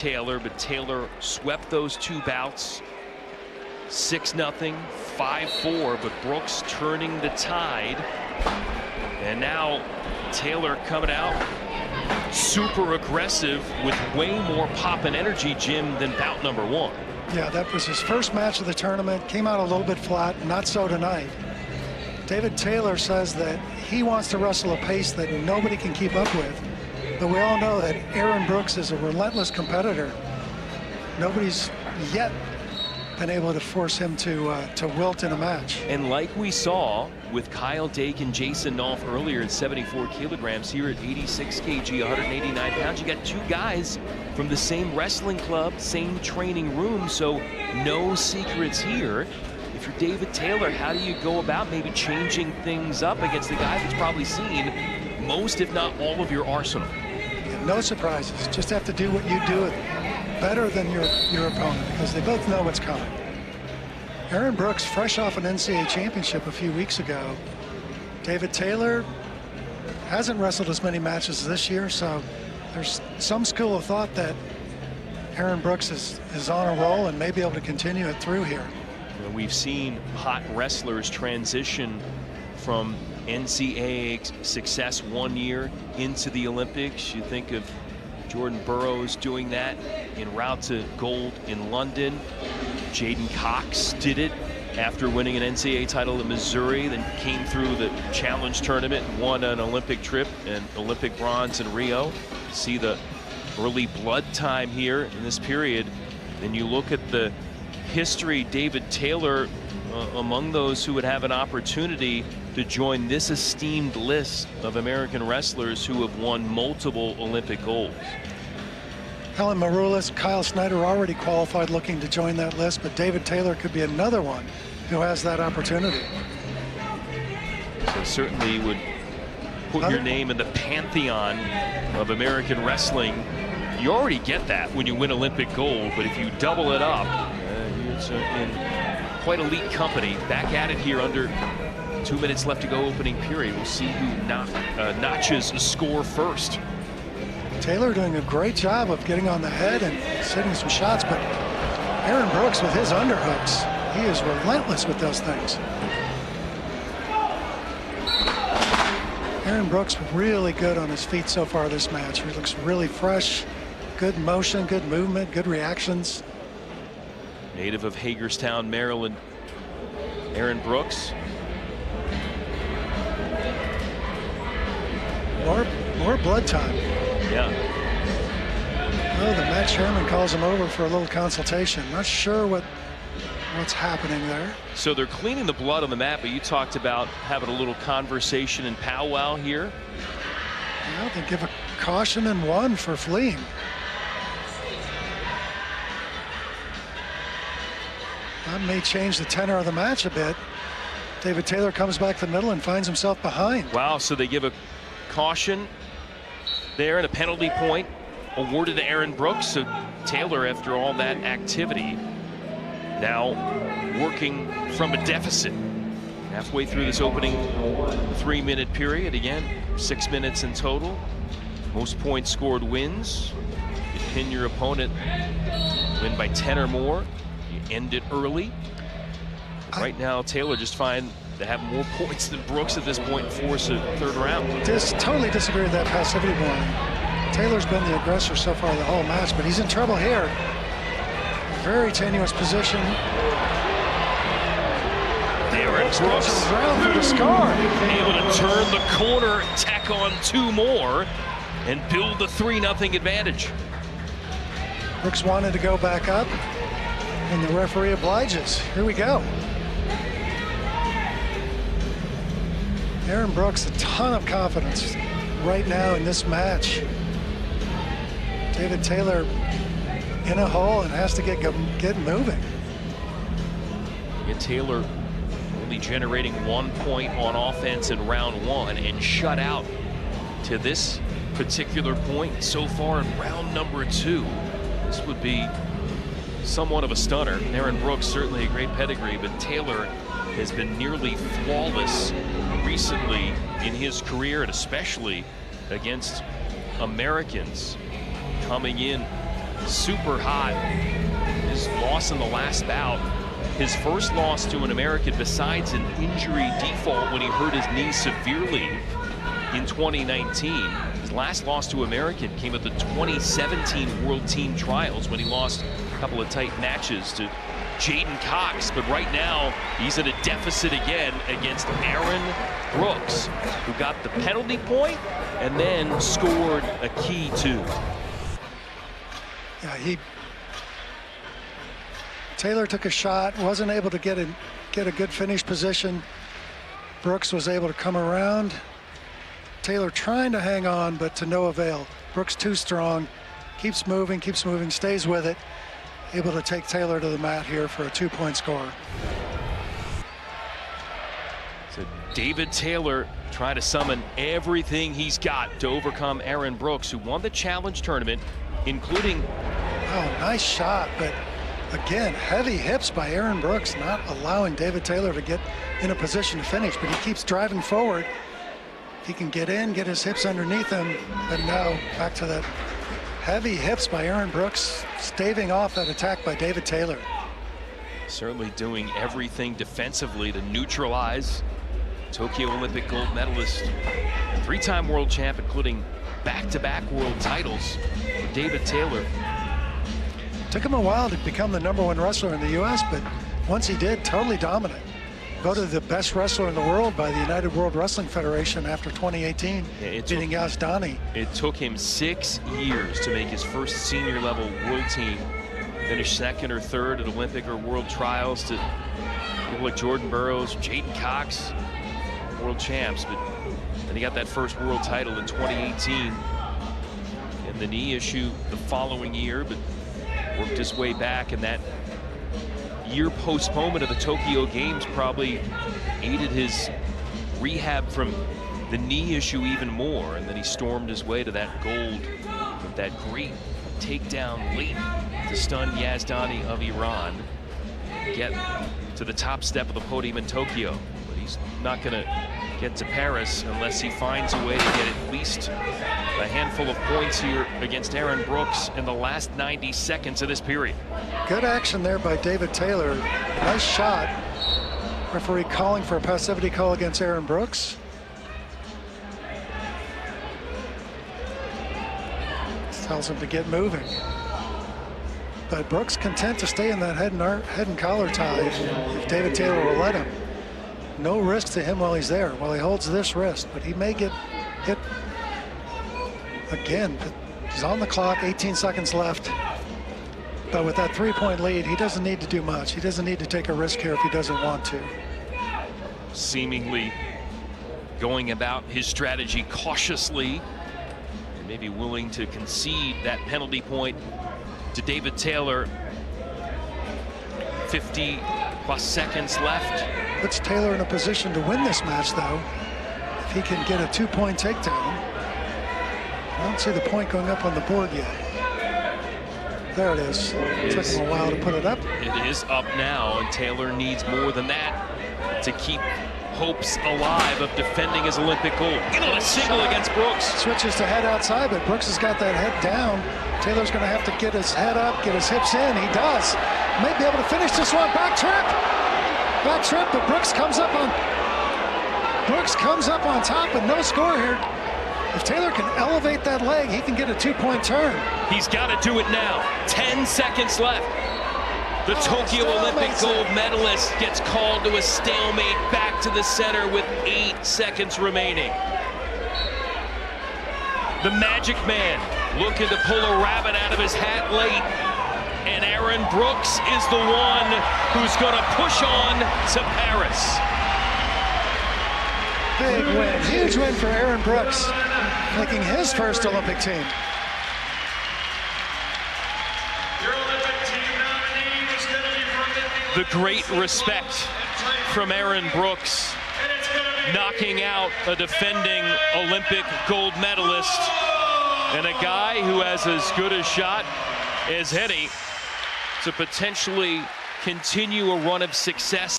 Taylor, but Taylor swept those two bouts 6-0, 5-4, but Brooks turning the tide. And now Taylor coming out super aggressive with way more pop and energy, Jim, than bout number one. Yeah, that was his first match of the tournament. Came out a little bit flat, not so tonight. David Taylor says that he wants to wrestle a pace that nobody can keep up with. But we all know that Aaron Brooks is a relentless competitor. Nobody's yet been able to force him to wilt in a match. And like we saw with Kyle Dake and Jason Nolf earlier at 74 kilograms, here at 86 kg, 189 pounds, you got two guys from the same wrestling club, same training room, so no secrets here. If you're David Taylor, how do you go about maybe changing things up against the guy that's probably seen most, if not all, of your arsenal? Yeah, no surprises. Just have to do what you do better than your opponent, because they both know what's coming. Aaron Brooks, fresh off an NCAA championship a few weeks ago. David Taylor hasn't wrestled as many matches this year, so there's some school of thought that Aaron Brooks is on a roll and may be able to continue it through here. We've seen hot wrestlers transition from NCAA success one year into the Olympics. You think of Jordan Burroughs doing that en route to gold in London. Jaden Cox did it after winning an NCAA title in Missouri, then came through the challenge tournament and won an Olympic trip and Olympic bronze in Rio. See the early blood time here in this period. Then you look at the history, David Taylor among those who would have an opportunity to join this esteemed list of American wrestlers who have won multiple Olympic golds. Helen Maroulis, Kyle Snyder already qualified, looking to join that list, but David Taylor could be another one who has that opportunity. So certainly would put your name in the pantheon of American wrestling. You already get that when you win Olympic gold, but if you double it up, it's in quite elite company. Back at it here under 2 minutes left to go, opening period. We'll see who notches a score first. Taylor doing a great job of getting on the head and setting some shots, but Aaron Brooks with his underhooks, he is relentless with those things. Aaron Brooks really good on his feet so far this match. He looks really fresh, good motion, good movement, good reactions. Native of Hagerstown, Maryland, Aaron Brooks. More blood time. Yeah. Oh, the match chairman calls him over for a little consultation. Not sure what's happening there. So they're cleaning the blood on the mat, but you talked about having a little conversation and powwow here. Yeah, they give a caution and one for fleeing. That may change the tenor of the match a bit. David Taylor comes back to the middle and finds himself behind. Wow, so they give a caution there and a penalty point awarded to Aaron Brooks. So Taylor, after all that activity, now working from a deficit. Halfway through this opening 3-minute period. Again, 6 minutes in total. Most points scored wins. You pin your opponent, win by 10 or more. You end it early. Right now, Taylor just find to have more points than Brooks at this point and force a third round. Totally disagree with that passivity warning. Taylor's been the aggressor so far the whole match, but he's in trouble here. Very tenuous position. Aaron Brooks around for the scar. Able to turn the corner, tack on 2 more, and build the 3-0 advantage. Brooks wanted to go back up, and the referee obliges. Here we go. Aaron Brooks, a ton of confidence right now in this match. David Taylor in a hole and has to get moving. And Taylor only generating 1 point on offense in round 1 and shut out to this particular point so far in round number 2. This would be somewhat of a stunner. Aaron Brooks certainly a great pedigree, but Taylor has been nearly flawless recently in his career, and especially against Americans, coming in super hot. His loss in the last bout, his first loss to an American besides an injury default when he hurt his knee severely in 2019. His last loss to American came at the 2017 World Team Trials when he lost a couple of tight matches to Jaden Cox. But right now, he's at a deficit again against Aaron Brooks, who got the penalty point and then scored a key two. Yeah, Taylor took a shot, wasn't able to get a good finish position. Brooks was able to come around. Taylor trying to hang on, but to no avail. Brooks too strong, keeps moving, stays with it. Able to take Taylor to the mat here for a 2-point score. So David Taylor trying to summon everything he's got to overcome Aaron Brooks, who won the challenge tournament, including... Oh, nice shot, but again, heavy hips by Aaron Brooks, not allowing David Taylor to get in a position to finish, but he keeps driving forward. If he can get in, get his hips underneath him, but no, back to that heavy hips by Aaron Brooks, staving off that attack by David Taylor. Certainly doing everything defensively to neutralize Tokyo Olympic gold medalist, 3-time world champ, including back-to-back world titles for David Taylor. Took him a while to become the #1 wrestler in the U.S., but once he did, totally dominant. Voted the best wrestler in the world by the United World Wrestling Federation after 2018, beating Yzdani. It took him 6 years to make his first senior level world team. Finished second or third at Olympic or world trials to people like Jordan Burroughs, Jaden Cox, world champs. But then he got that first world title in 2018. And the knee issue the following year, but worked his way back, and that year postponement of the Tokyo Games probably aided his rehab from the knee issue even more, and then he stormed his way to that gold with that great takedown late to stun Yzdani of Iran, get to the top step of the podium in Tokyo. But he's not going to get to Paris unless he finds a way to get at least a handful of points here against Aaron Brooks in the last 90 seconds of this period. Good action there by David Taylor. Nice shot. Referee calling for a passivity call against Aaron Brooks. Tells him to get moving. But Brooks content to stay in that head and collar tie if David Taylor will let him. No risk to him while he's there, while he holds this wrist, but he may get hit again. He's on the clock, 18 seconds left. But with that 3-point lead, he doesn't need to do much. He doesn't need to take a risk here if he doesn't want to. Seemingly going about his strategy cautiously, and maybe willing to concede that penalty point to David Taylor. 50+ seconds left. Puts Taylor in a position to win this match, though, if he can get a 2-point takedown. I don't see the point going up on the board yet. There it is. It took him a while to put it up. It is up now, and Taylor needs more than that to keep hopes alive of defending his Olympic gold. In a single against Brooks. Switches to head outside, but Brooks has got that head down. Taylor's going to have to get his head up, get his hips in. He does. May be able to finish this one. Back trip, but Brooks comes up on top, and no score here. If Taylor can elevate that leg, he can get a 2-point turn. He's got to do it now. 10 seconds left. The Tokyo Olympic gold medalist gets called to a stalemate back to the center with 8 seconds remaining. The Magic Man looking to pull a rabbit out of his hat late. And Aaron Brooks is the one who's going to push on to Paris. Big win, huge win for Aaron Brooks, making his first Olympic team. The great respect from Aaron Brooks, knocking out a defending Olympic gold medalist and a guy who has as good a shot as any to potentially continue a run of success.